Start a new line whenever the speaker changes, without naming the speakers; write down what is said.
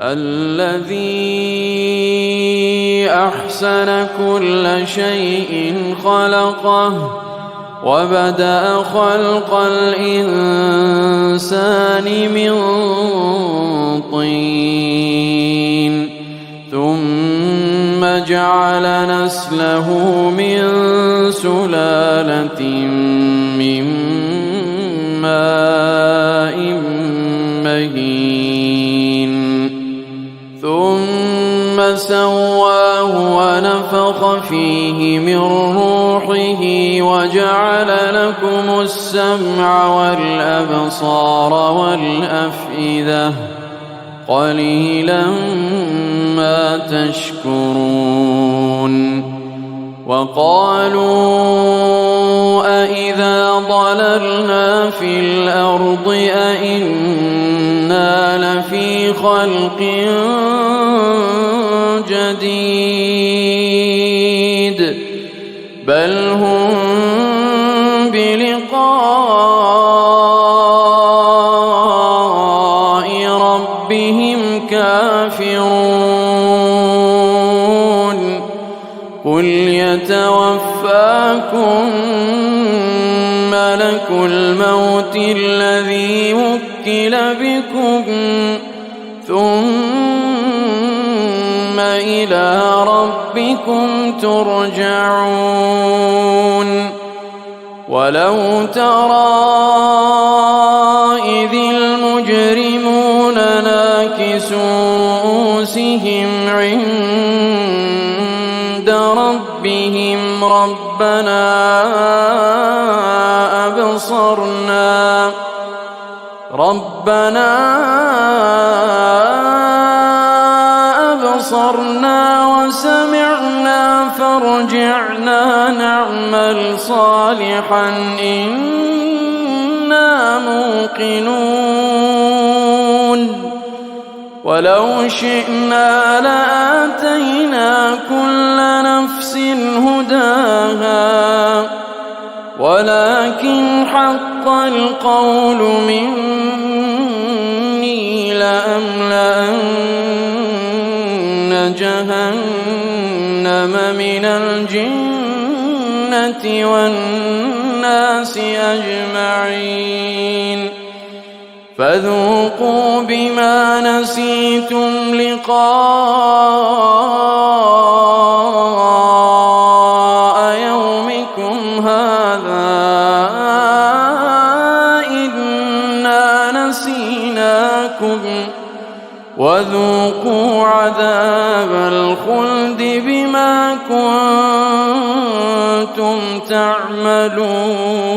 الذي أحسن كل شيء خلقه وبدأ خلق الإنسان من طين ثم جعل نسله من سلالة من ماء مهين ثم سواه ونفخ فيه من روحه وجعل لكم السمع والأبصار والأفئدة قليلا ما تشكرون وقالوا أإذا ضللنا في الأرض أإنا لفي خلق جديد بل هم بلقاء ربهم كافرون قل يتوفاكم ملك الموت الذي وكل بكم ثم إلى ربكم ترجعون ولو ترى إذ المجرمون ناكسوا رؤوسهم عند ربهم ربنا أبصرنا وسمعنا فارجعنا نعمل صالحا إنا موقنون ولو شئنا لآتينا كل نفس هداها ولكن حق القول مني لأملأن جهنم من الجنة والناس أجمعين فذوقوا بما نسيتم لقاء يومكم هذا إنا نسيناكم وذوقوا عذاب الخلد بما كنتم تعملون